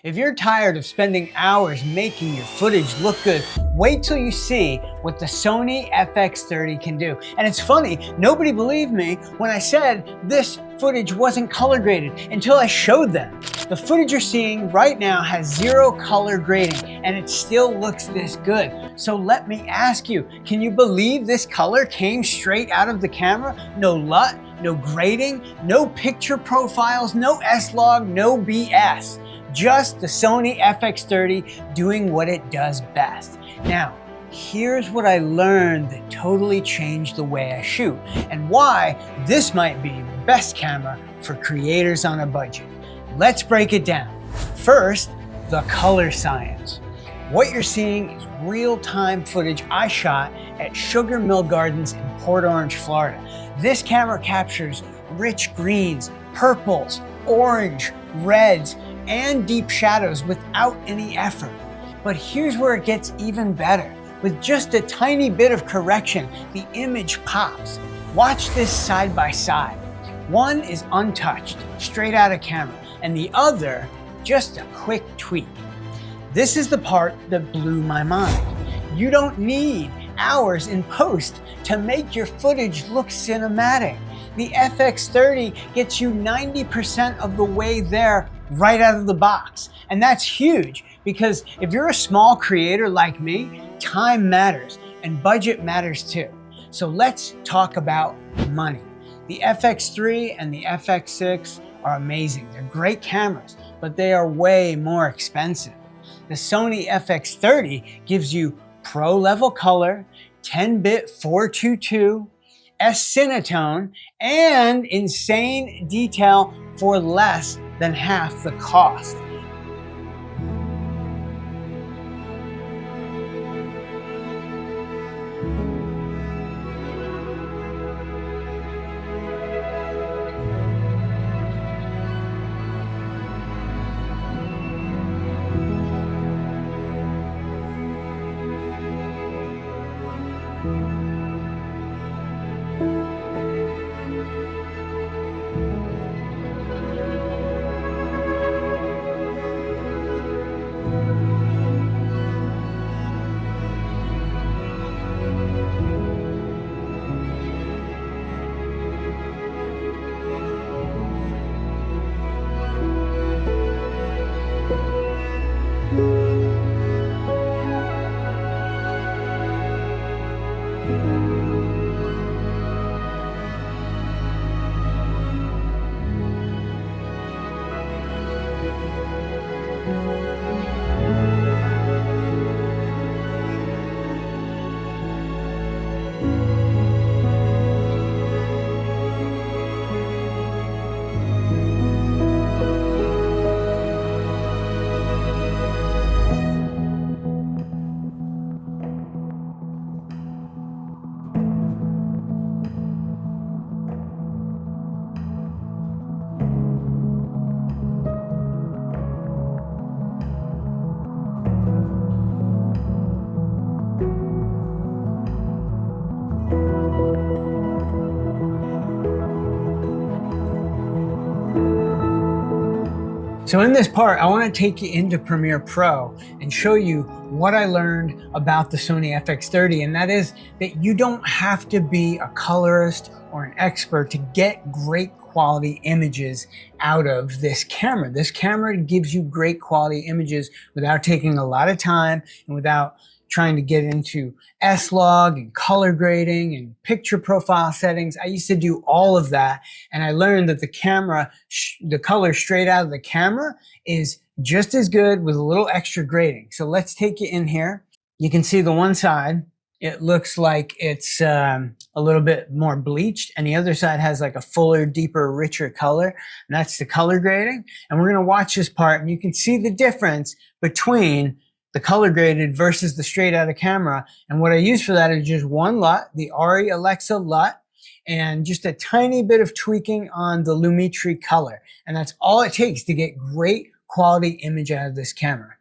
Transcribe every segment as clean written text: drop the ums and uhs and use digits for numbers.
If you're tired of spending hours making your footage look good, wait till you see what the Sony Fx30 can do. And it's funny, nobody believed me when I said this footage wasn't color graded until I showed them. The footage you're seeing right now has 0 color grading and it still looks this good. So let me ask you, can you believe this color came straight out of the camera? No LUT, no grading, no picture profiles, no S-Log, no BS. Just the Sony Fx30 doing what it does best. Now, here's what I learned that totally changed the way I shoot and why this might be the best camera for creators on a budget. Let's break it down. First, the color science. What you're seeing is real-time footage I shot at Sugar Mill Gardens in Port Orange, Florida. This camera captures rich greens, purples, orange, reds, and deep shadows without any effort. But here's where it gets even better. With just a tiny bit of correction, the image pops. Watch this side by side. One is untouched, straight out of camera, and the other, just a quick tweak. This is the part that blew my mind. You don't need hours in post to make your footage look cinematic. The Fx30 gets you 90% of the way there right out of the box. And that's huge because if you're a small creator like me, time matters and budget matters too. So let's talk about money. The FX3 and the FX6 are amazing. They're great cameras, but they are way more expensive. The Sony FX30 gives you pro level color, 10-bit 422, S-Cinetone, and insane detail for less than half the cost. So in this part, I want to take you into Premiere Pro and show you what I learned about the Sony Fx30, and that is that you don't have to be a colorist or an expert to get great quality images out of this camera. This camera gives you great quality images without taking a lot of time and without trying to get into S-Log and color grading and picture profile settings. I used to do all of that, and I learned that the camera, the color straight out of the camera is just as good with a little extra grading. So let's take you in here. You can see the one side, it looks like it's a little bit more bleached, and the other side has like a fuller, deeper, richer color, and that's the color grading. And we're gonna watch this part, and you can see the difference between the color graded versus the straight out of camera. And what I use for that is just one LUT, the Ari Alexa LUT, and just a tiny bit of tweaking on the Lumetri color. And that's all it takes to get great quality image out of this camera.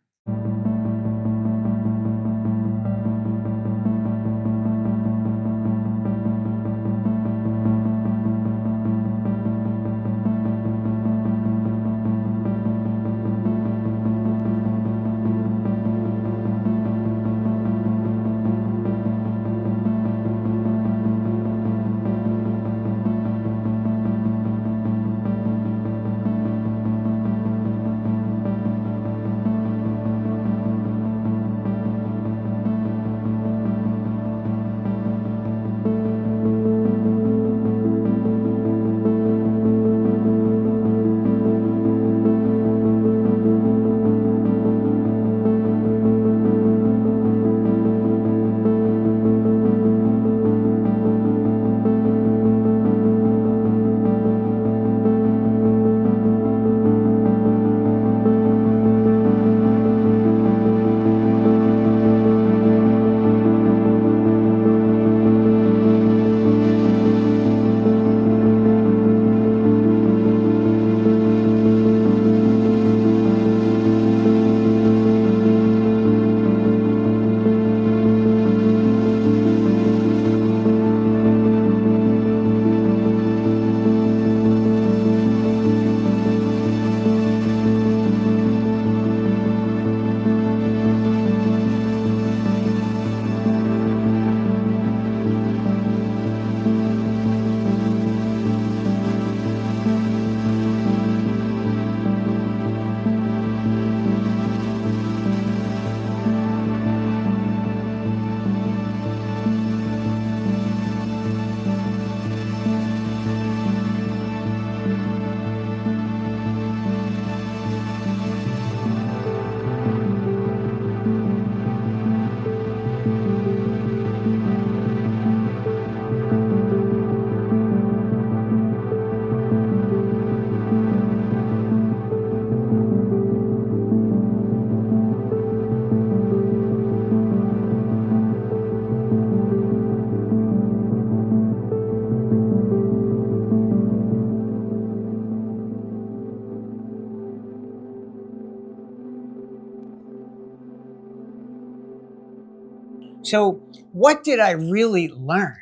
So what did I really learn?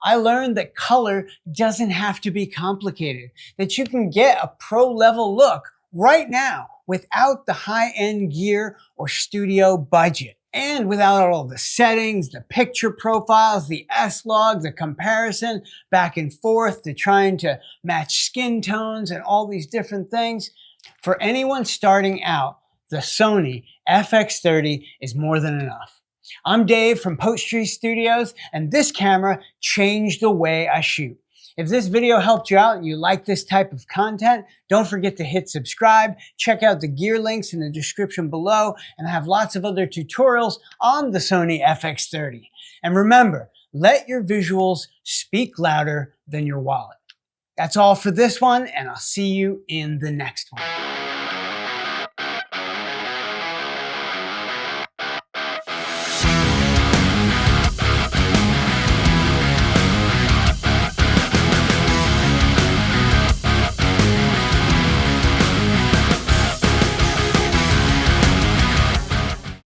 I learned that color doesn't have to be complicated, that you can get a pro level look right now without the high-end gear or studio budget. And without all the settings, the picture profiles, the S-Log, the comparison back and forth to trying to match skin tones and all these different things. For anyone starting out, the Sony FX30 is more than enough. I'm Dave from Post Tree Studios, and this camera changed the way I shoot. If this video helped you out and you like this type of content, don't forget to hit subscribe, check out the gear links in the description below, and I have lots of other tutorials on the Sony FX30. And remember, let your visuals speak louder than your wallet. That's all for this one, and I'll see you in the next one.